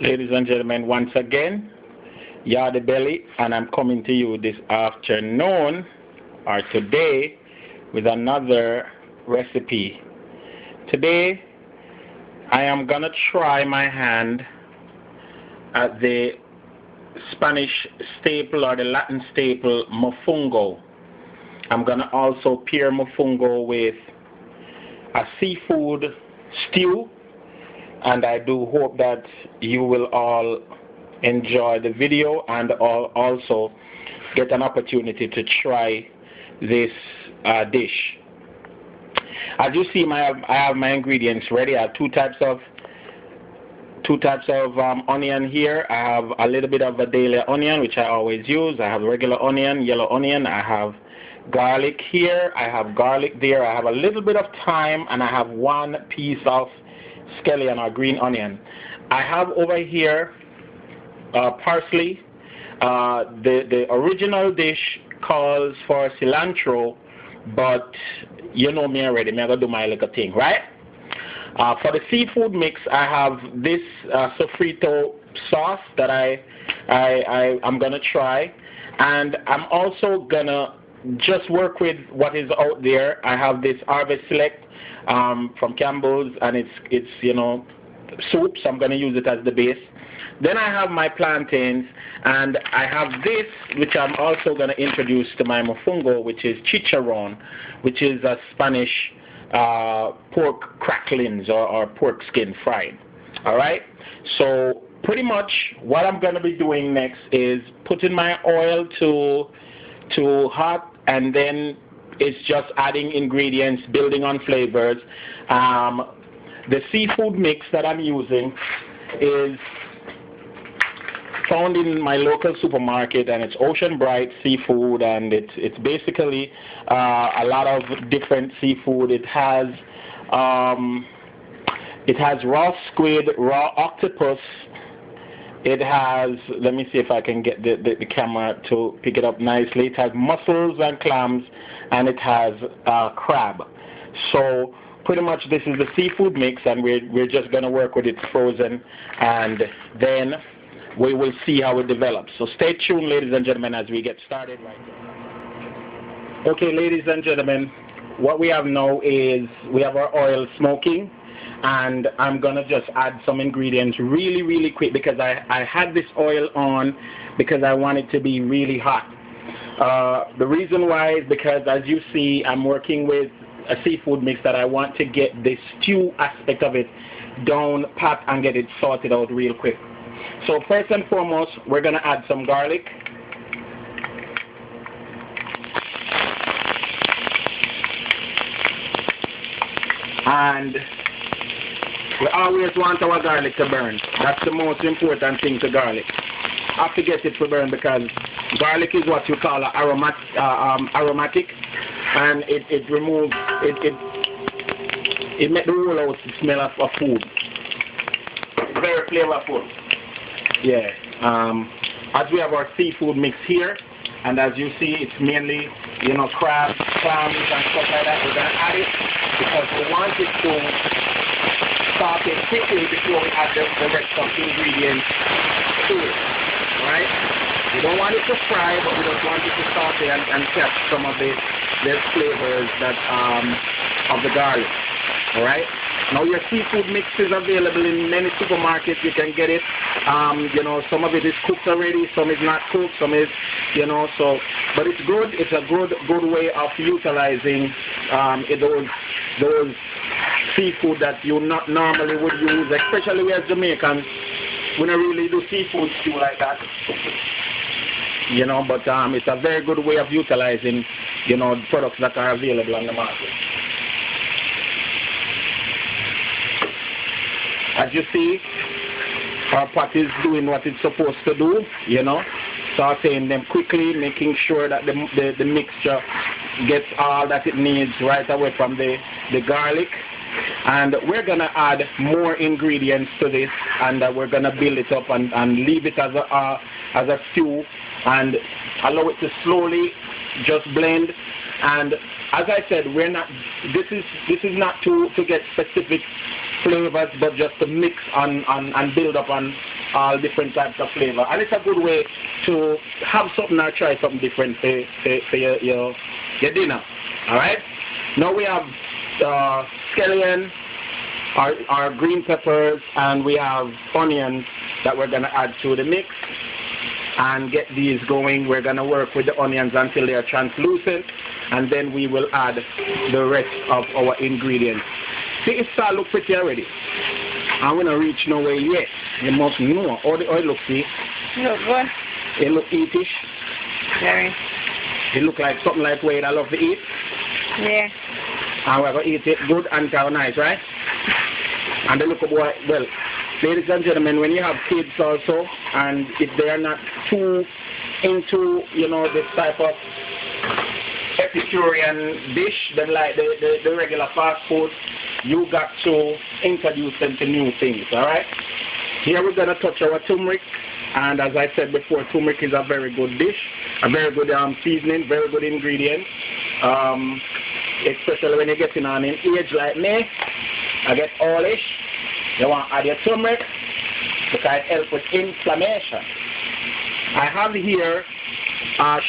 Ladies and gentlemen, once again, Yardie Belly, and I'm coming to you this afternoon or today with another recipe. Today, I am gonna try my hand at the Spanish staple or the Latin staple Mofongo. I'm gonna also pair Mofongo with a seafood stew, and I do hope that you will all enjoy the video and also get an opportunity to try this dish. As you see, I have my ingredients ready. I have two types of onion here. I have a little bit of a daily onion, which I always use. I have regular onion, yellow onion. I have garlic here. I have garlic there. I have a little bit of thyme, and I have one piece of scallion or green onion. I have over here parsley. The original dish calls for cilantro, but you know me already. I'm gonna do my little thing, right? For the seafood mix, I have this sofrito sauce that I'm gonna try, and I'm also gonna just work with what is out there. I have this Harvest Select from Campbell's, and it's soup, so I'm gonna use it as the base. Then I have my plantains, and I have this, which I'm also gonna introduce to my mofongo, which is chicharron, which is a Spanish pork cracklings or pork skin fried. All right, so pretty much what I'm gonna be doing next is putting my oil to hot, and then it's just adding ingredients, building on flavors. The seafood mix that I'm using is found in my local supermarket, and it's Ocean Bright seafood, and it's basically a lot of different seafood. It has raw squid, raw octopus. It has, let me see if I can get the camera to pick it up nicely. It has mussels and clams, and it has crab. So pretty much this is the seafood mix, and we're just going to work with it frozen, and then we will see how it develops. So stay tuned, ladies and gentlemen, as we get started right now. Okay, ladies and gentlemen, what we have now is we have our oil smoking, and I'm going to just add some ingredients really quick, because I had this oil on because I want it to be really hot. The reason why is because, as you see, I'm working with a seafood mix that I want to get the stew aspect of it down pat and get it sorted out real quick. So first and foremost, we're going to add some garlic. And we always want our garlic to burn. That's the most important thing to garlic. Have to get it to burn, because garlic is what you call aromatic, and it removes, it makes the whole house smell of food. It's very flavorful. Yeah. As we have our seafood mix here, and as you see, it's mainly crabs, clams, and stuff like that. We're gonna add it because we want it to saute quickly before we add the rest of the ingredients to it. Right? We don't want it to fry, but we just want it to saute and catch some of the flavors that of the garlic. All right? Now your seafood mix is available in many supermarkets. You can get it. Some of it is cooked already, some is not cooked, some is, so, but it's good. It's a good way of utilizing those seafood that you not normally would use, especially we as Jamaicans. We don't really do seafood stew like that, but it's a very good way of utilizing, products that are available on the market. As you see, our pot is doing what it's supposed to do, sauteing them quickly, making sure that the mixture gets all that it needs right away from the garlic. And we're going to add more ingredients to this, and we're going to build it up and leave it as a stew and allow it to slowly just blend. And as I said, we're not. This is not to get specific flavors, but just to mix and build up on all different types of flavor. And it's a good way to have something or try something different for your dinner. Alright? Now we have scallion, our green peppers, and we have onions that we're going to add to the mix and get these going. We're going to work with the onions until they are translucent, and then we will add the rest of our ingredients. See, it starts look pretty already. I'm going to reach nowhere yet. You must know how the oil looks, see? Look good. It look eatish. Very. It look like something like what I love to eat. Yeah. And we're going to eat it good and nice, right? And the look of what, well, ladies and gentlemen, when you have kids also, and if they are not too into, you know, this type of Epicurean dish, then like the regular fast food, you got to introduce them to new things, alright? Here we're going to touch our turmeric, and as I said before, turmeric is a very good dish, a very good seasoning, very good ingredient, especially when you're getting on in age like me. I get oldish. You want to add your turmeric because it helps with inflammation. I have here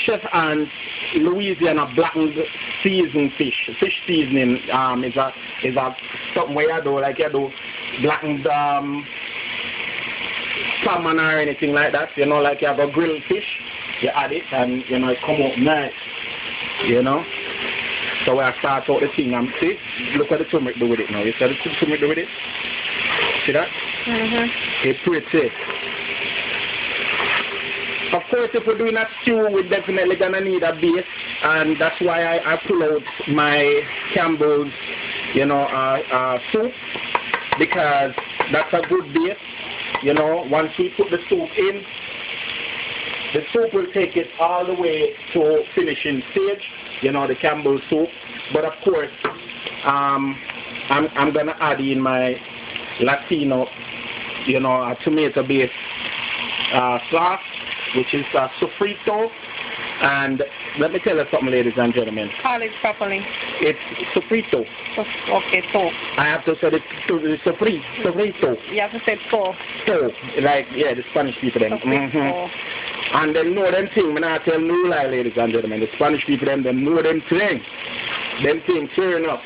Chef Ann's Louisiana blackened seasoned fish seasoning. Is a something where you do like you do blackened salmon or anything like that. You know, like you have a grilled fish, you add it and you know it come out nice. You know. So I start out the thing and see, look what the turmeric do with it now. You see the turmeric do with it? See that? It's pretty. Of course, if we're doing a stew, we're definitely going to need a base, and that's why I pull out my Campbell's, you know, soup, because that's a good base. You know, once we put the soup in, the soup will take it all the way to finishing stage, you know, the Campbell's soup. But of course, I'm going to add in my Latino, you know, tomato-based sauce, which is sofrito. And let me tell you something, ladies and gentlemen. Call it properly. It's sofrito. Okay, so. I have to say the sofrito. You have to say so. So, like, yeah, the Spanish people then. And they know them things. When I tell no lie, ladies and gentlemen, the Spanish people them know them things. Them things, fair enough.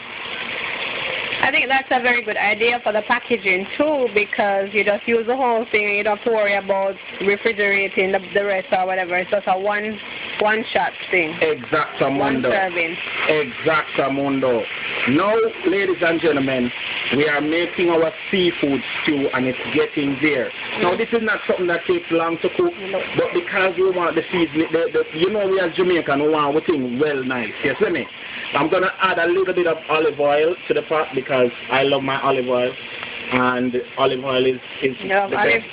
I think that's a very good idea for the packaging too, because you just use the whole thing and you don't have to worry about refrigerating the rest or whatever. It's just a one-shot thing. Exactamundo. One serving. Exactamundo. Now, ladies and gentlemen, we are making our seafood stew and it's getting there. Now, this is not something that takes long to cook, but because we want the seasoning, you know we as Jamaican, we want everything well nice. You see me? I'm going to add a little bit of olive oil to the pot because I love my olive oil, and olive oil is the best.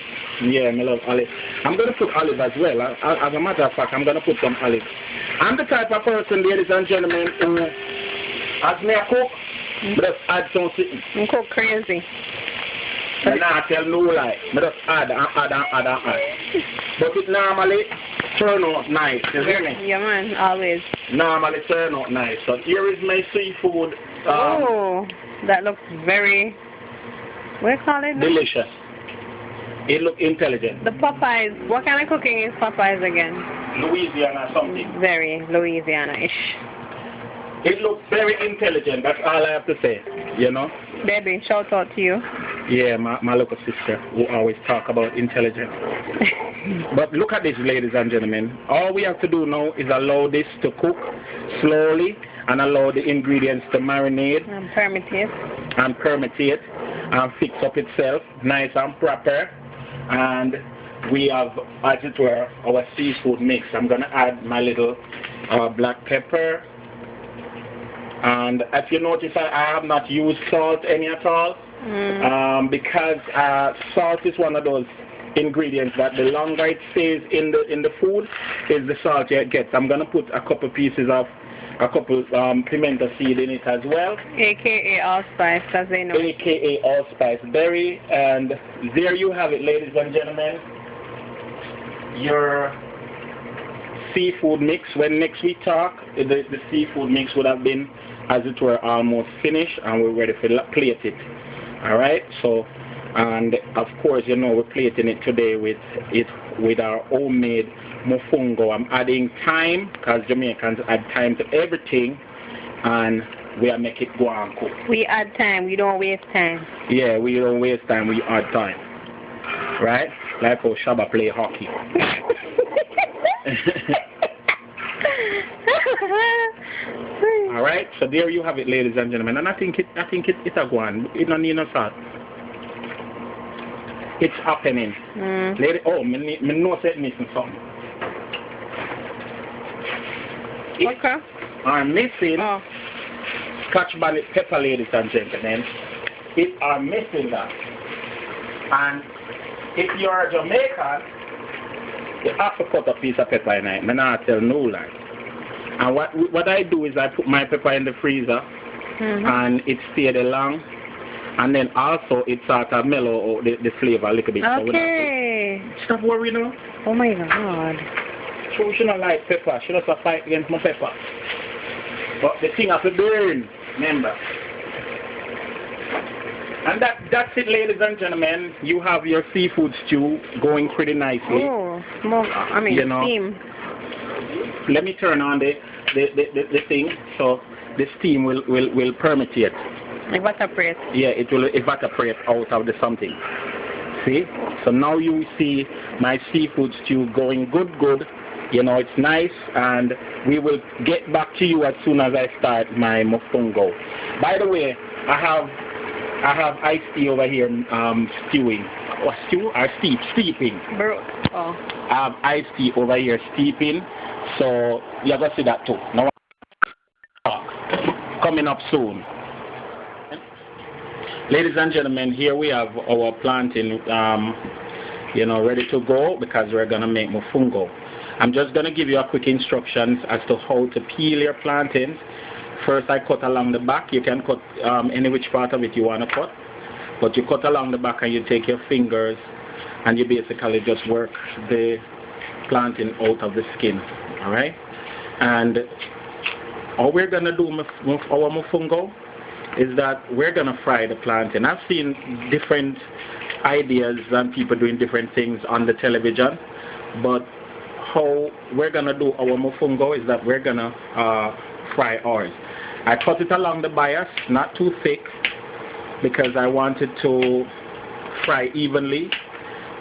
Yeah, I love olive. I'm going to put olive as well. As a matter of fact, I'm going to put some olive. I'm the type of person, ladies and gentlemen, who, as me a cook, just add something. You cook crazy. And I tell no lie. I just add. But it normally turn out nice, you hear me? Yeah, man, always. Normally turn out nice. So here is my seafood. Oh, that looks very, what do you call it? Delicious. It looks intelligent. The Popeyes, what kind of cooking is Popeyes again? Louisiana something. Very Louisiana-ish. It looks very intelligent, that's all I have to say, you know? Baby, shout out to you. Yeah, my little sister who always talk about intelligence. But look at this, ladies and gentlemen. All we have to do now is allow this to cook slowly and allow the ingredients to marinate. And permeate. And permeate and fix up itself nice and proper. And we have, as it were, our seafood mix. I'm going to add my little black pepper. And if you notice, I have not used salt any at all. Because salt is one of those ingredients that the longer it stays in the food is the salt it gets. I'm going to put a couple pieces of pimento seed in it as well. AKA allspice, as they know. AKA allspice berry. And there you have it, ladies and gentlemen. Your seafood mix. When next we talk, the seafood mix would have been, as it were, almost finished, and we're ready to plate it. Alright, so, and of course, you know, we're plating it today with our homemade Mofongo. I'm adding thyme, because Jamaicans add thyme to everything, and we are make it go and cook. We add time, we don't waste time. Yeah, we don't waste time, we add time. Right? Like how Shabba play hockey. Alright, so there you have it, ladies and gentlemen, and I think it's a go on. It don't need no salt. It's happening. Lady, oh, me know that missing something. Okay. I'm missing Scotch bonnet pepper, ladies and gentlemen. It are missing that. And if you are Jamaican, you have to cut a piece of pepper in it. I'm not tell no lie. And what I do is I put my pepper in the freezer, and it stays long, and then also it sort of mellow the flavor a little bit. Okay. So stop worrying now. Oh my God. She don't like pepper. She doesn't fight against my pepper. But the thing has to burn, remember. And that's it, ladies and gentlemen. You have your seafood stew going pretty nicely. Oh, smoke. I mean, steam. Let me turn on the thing so the steam will permeate. Evaporate. Yeah, it will evaporate out of the something. See? So now you see my seafood stew going good. You know, it's nice, and we will get back to you as soon as I start my Mofongo. By the way, I have iced tea over here stewing. Or stew? Or steeping. Bro. Oh. I have iced tea over here steeping. So you're going to see that too. Now, coming up soon. Ladies and gentlemen, here we have our plantain, ready to go, because we're going to make Mofongo. I'm just going to give you a quick instructions as to how to peel your plantains. First, I cut along the back. You can cut any which part of it you want to cut. But you cut along the back and you take your fingers and you basically just work the plantain out of the skin. Alright? And all we're going to do with our Mofongo is that we're going to fry the plantain. I've seen different ideas and people doing different things on the television. But how we're going to do our Mofongo is that we're going to fry ours. I cut it along the bias, not too thick, because I want it to fry evenly,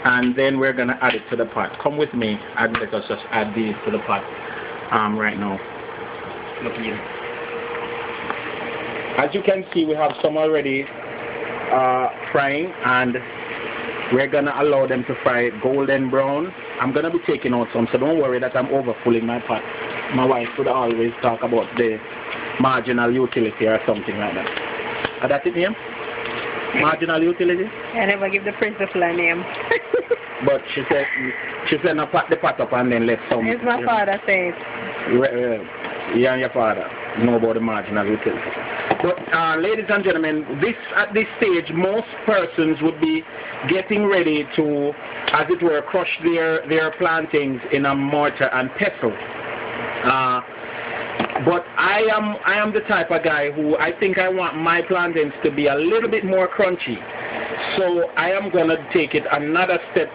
and then we're going to add it to the pot. Come with me and let us just add these to the pot right now. Look here. As you can see, we have some already frying, and we're going to allow them to fry golden brown. I'm going to be taking out some, so don't worry that I'm overfilling my pot. My wife would always talk about the marginal utility or something like that. Is that it name? Marginal utility? I never give the principal a name. But she said no, pat the pot up and then let some. It's my father said. You and your father know about the marginal utility. But ladies and gentlemen, at this stage, most persons would be getting ready to, as it were, crush their plantains in a mortar and pestle. But I am the type of guy who I think I want my plantains to be a little bit more crunchy. So I am going to take it another step,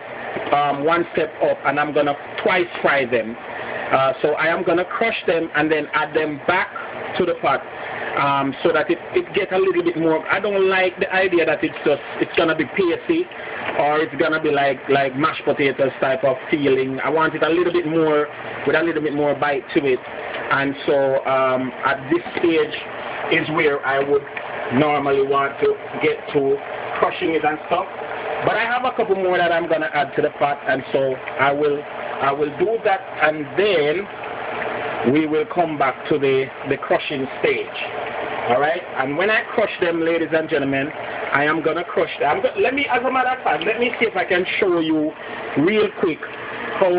one step up, and I'm going to twice fry them. So I am going to crush them and then add them back to the pot, so that it gets a little bit more. I don't like the idea that it's going to be pasty, or it's going to be like mashed potatoes type of feeling. I want it a little bit more, with a little bit more bite to it. And so at this stage is where I would normally want to get to crushing it and stuff. But I have a couple more that I'm going to add to the pot, and so I will do that, and then we will come back to the crushing stage. Alright? And when I crush them, ladies and gentlemen, I am going to crush them. As a matter of fact, let me see if I can show you real quick how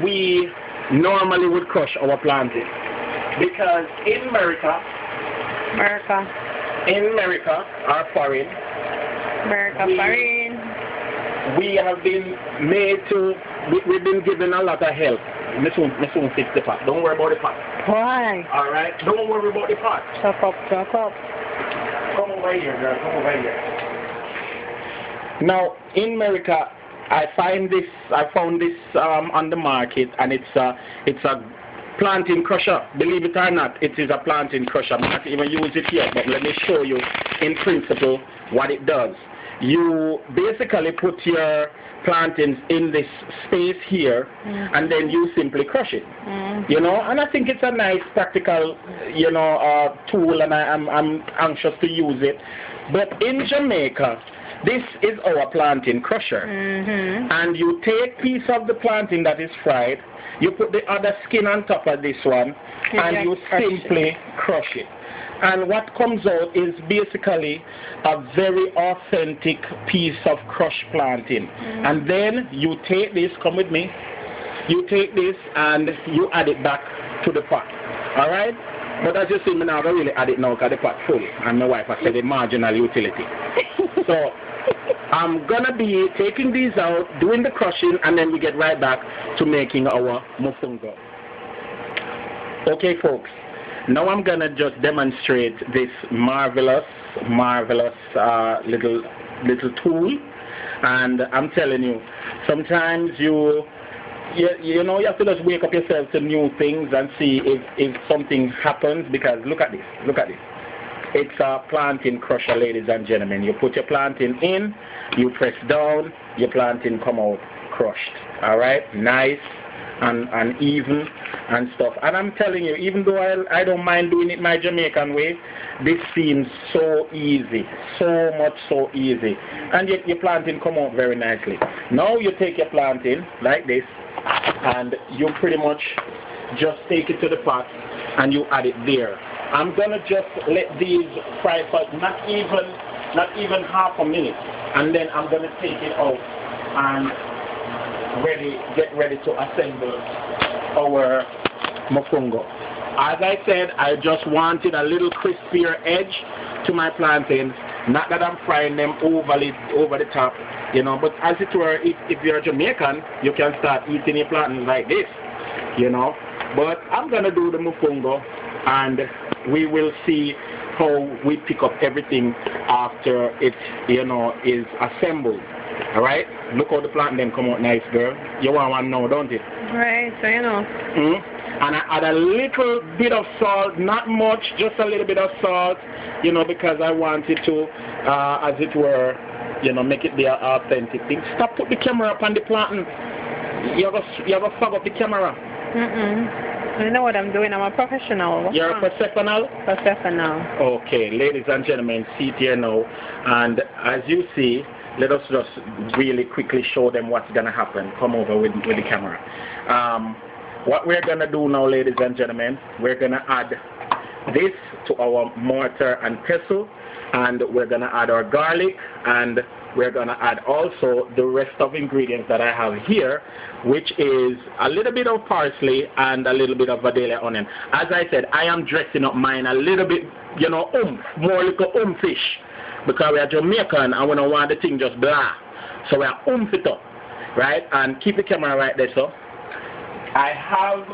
we normally would crush our plantain. Because in America, or foreign, we have been made to, we've been given a lot of help. Miss won't fix the pot. Don't worry about the pot. Why? Alright? Don't worry about the pot. Chuck up. Come over here, girl. Come over here. Now, in America, I found this on the market, and it's a plantain crusher. Believe it or not, it is a plantain crusher. I'm not even use it yet, but let me show you in principle what it does. You basically put your plantains in this space here, and then you simply crush it. You know, and I think it's a nice practical, you know, tool, and I'm anxious to use it. But in Jamaica, this is our plantain crusher, and you take piece of the plantain that is fried, you put the other skin on top of this one, and you simply crush it. And what comes out is basically a very authentic piece of crushed plantain. And then you take this, come with me, you take this and you add it back to the pot. Alright? But as you see, me now I really add it now because the pot full. And my wife has said the marginal utility. So I'm going to be taking these out, doing the crushing, and then we get right back to making our mofongo. Okay, folks. Now I'm going to just demonstrate this marvelous little tool. And I'm telling you, sometimes you know, you have to just wake up yourself to new things and see if something happens, because look at this. It's a plantain crusher, ladies and gentlemen. You put your plantain in, you press down, your plantain come out crushed. Alright? Nice and even and stuff. And I'm telling you, even though I don't mind doing it my Jamaican way, this seems so easy. So much so easy. And yet your plantain come out very nicely. Now you take your plantain like this, and you pretty much just take it to the pot and you add it there. I'm gonna just let these fry for not even half a minute, and then I'm gonna take it out and get ready to assemble our mofongo. As I said, I just wanted a little crispier edge to my plantains. Not that I'm frying them over the top, you know, but as it were, if you're Jamaican, you can start eating your plantains like this, you know. But I'm gonna do the mofongo, and we will see how we pick up everything after it, you know, is assembled. Alright? Look how the plantain come out nice, girl. You want one now, don't you? Right, so you know. And I add a little bit of salt, not much, just a little bit of salt, you know, because I wanted to, as it were, you know, make it the authentic thing. Stop, put the camera up on the plantain. You have a fog up the camera. I know what I'm doing. I'm a professional. What's You're wrong? a professional? Professional. Okay, ladies and gentlemen, see it here now. And as you see, let us just really quickly show them what's going to happen. Come over with the camera. What we're going to do now, ladies and gentlemen, we're going to add this to our mortar and pestle, and we're going to add our garlic, and we're going to add also the rest of ingredients that I have here, which is a little bit of parsley and a little bit of Vidalia onion. As I said, I am dressing up mine a little bit, you know, more like a fish, because we are Jamaican and we don't want the thing just blah. So we are it up, right? And keep the camera right there, so. I have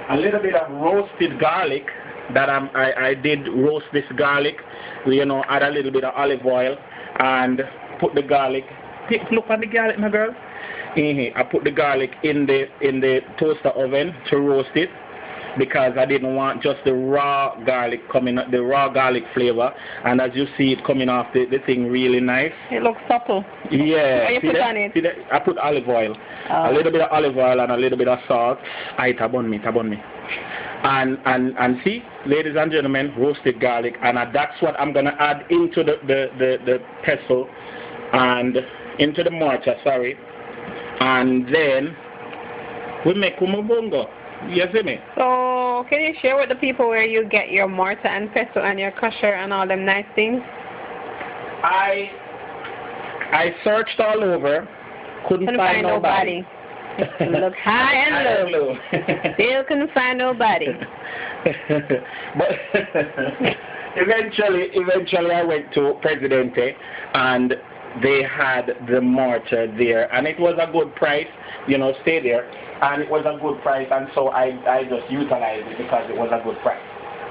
a little bit of roasted garlic that I did roast this garlic. You know, add a little bit of olive oil and put the garlic. Look at the garlic, my girl. I put the garlic in the toaster oven to roast it, because I didn't want just the raw garlic the raw garlic flavor. And as you see it coming off the thing really nice. It looks supple. Yeah. What you put on it? See that? I put olive oil. A little bit of olive oil and a little bit of salt. Tab on me. And see, ladies and gentlemen, roasted garlic. And that's what I'm going to add into the pestle and into the mortar, sorry. And then we make mofongo. You see me? So, can you share with the people where you get your mortar and pestle and your crusher and all them nice things? I searched all over, couldn't find nobody. Look high and low. Still couldn't find nobody. But eventually I went to Presidente, and they had the mortar there, and it was a good price, you know, stay there, and it was a good price, and so I just utilized it because it was a good price.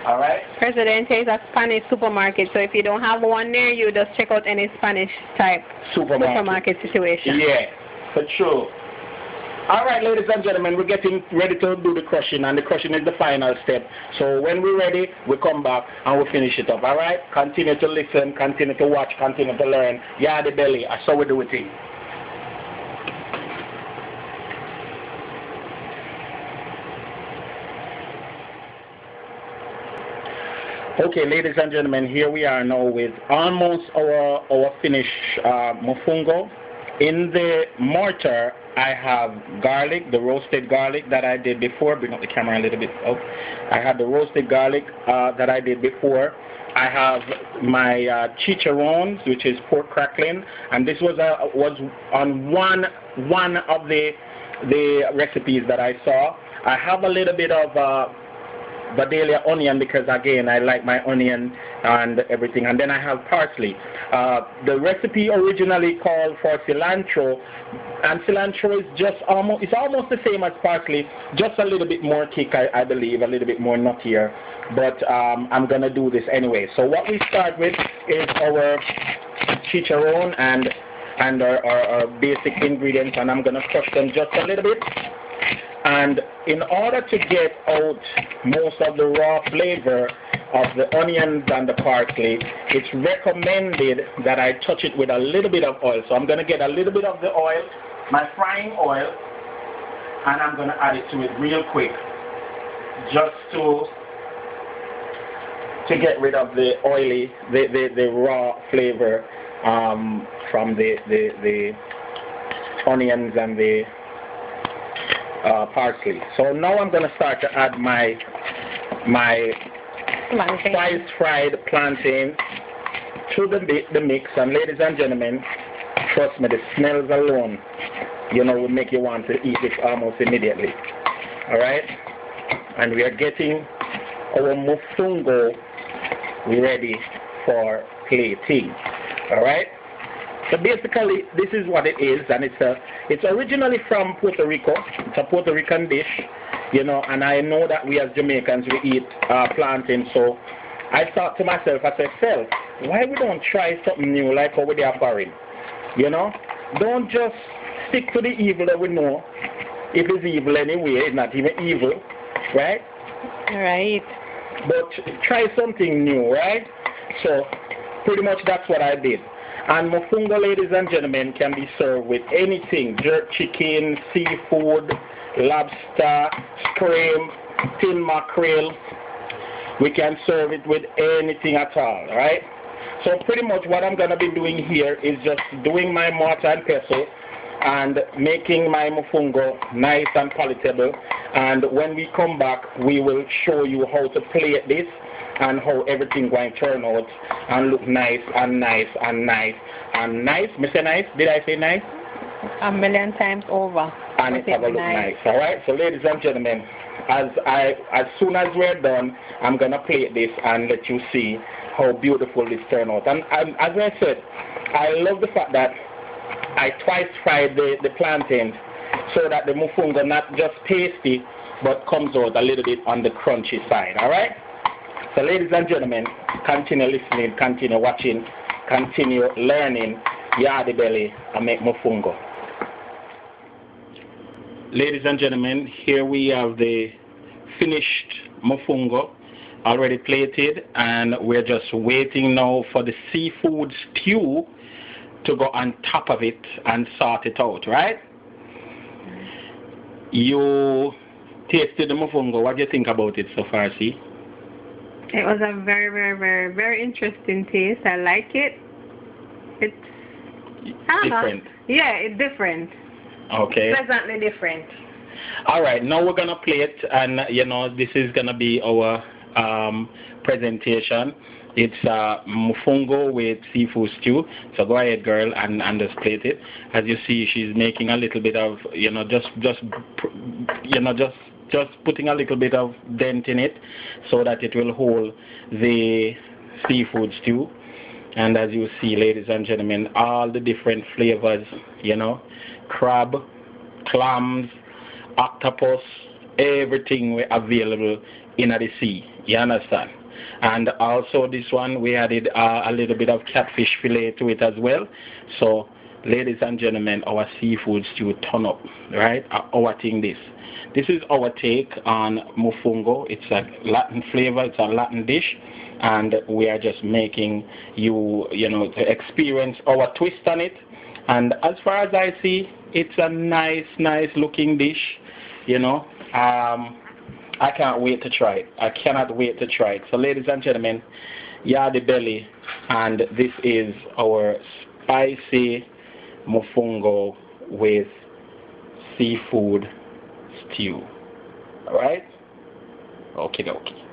All right? Presidente is a Spanish supermarket, so if you don't have one near you, just check out any Spanish type supermarket situation. Yeah, for sure. All right, ladies and gentlemen, we're getting ready to do the crushing, and the crushing is the final step. So when we're ready, we come back and we'll finish it up. All right? Continue to listen, continue to watch, continue to learn. Yardie belly, I saw we do it. Okay, ladies and gentlemen, here we are now with almost our finished mofongo. In the mortar, I have garlic, the roasted garlic that I did before. Bring up the camera a little bit. Oh, I have the roasted garlic that I did before. I have my chicharrones, which is pork crackling, and this was on one of the recipes that I saw. I have a little bit of Vidalia onion because again I like my onion and everything, and then I have parsley. The recipe originally called for cilantro, and cilantro is just almost the same as parsley, just a little bit more kick, I believe, a little bit more nuttier, but I'm gonna do this anyway. So what we start with is our chicharron and our basic ingredients, and I'm gonna crush them just a little bit. And in order to get out most of the raw flavor of the onions and the parsley, it's recommended that I touch it with a little bit of oil. So I'm going to get a little bit of the oil, my frying oil, and I'm going to add it to it real quick, just to get rid of the oily, the raw flavor from the onions and the parsley. So now I'm going to start to add my twice fried plantain to the mix. And ladies and gentlemen, trust me, the smells alone, will make you want to eat this almost immediately. All right? And we are getting our mofongo ready for plating. All right? So basically, this is what it is, and it's originally from Puerto Rico. It's a Puerto Rican dish, and I know that we as Jamaicans, we eat plantain. So I thought to myself, I said, why we don't try something new like how we are foreign? Don't just stick to the evil that we know. If it's evil anyway, it's not even evil, right? Right. But try something new, right? So pretty much that's what I did. And mofongo, ladies and gentlemen, can be served with anything: jerk chicken, seafood, lobster, scrimp, tin mackerel. We can serve it with anything at all, right? So pretty much what I'm going to be doing here is just doing my mortar and pestle and making my mofongo nice and palatable. And when we come back, we will show you how to plate this and how everything going to turn out and look nice and nice and nice and nice. Mr. Nice? Did I say nice? A million times over. And it's going to look nice. All right? So ladies and gentlemen, as soon as we're done, I'm going to plate this and let you see how beautiful this turned out. And as I said, I love the fact that I twice fried the plantains so that the mofongo not just pasty but comes out a little bit on the crunchy side. All right? So ladies and gentlemen, continue listening, continue watching, continue learning Yardie belly and make mofongo. Ladies and gentlemen, here we have the finished mofongo already plated, and we're just waiting now for the seafood stew to go on top of it and sort it out, right? You tasted the mofongo. What do you think about it so far, see? It was a very, very, very, very interesting taste. I like it. It's different. Yeah, it's different. Okay. Pleasantly different. All right. Now we're gonna play it, and this is gonna be our presentation. It's mofongo with seafood stew. So go ahead, girl, and just plate it. As you see, she's making a little bit of just putting a little bit of dent in it so that it will hold the seafood stew. And as you see, ladies and gentlemen, all the different flavors, crab, clams, octopus, everything available in the sea. You understand? And also this one, we added a little bit of catfish fillet to it as well. So, ladies and gentlemen, our seafood stew turn up, right? Our thing this. This is our take on Mofongo. It's a Latin flavor. It's a Latin dish. And we are just making you, to experience our twist on it. And as far as I see, it's a nice looking dish, I can't wait to try it. I cannot wait to try it. So ladies and gentlemen, Yardie belly, and this is our spicy Mofongo with seafood stew. Alright? Okie dokie.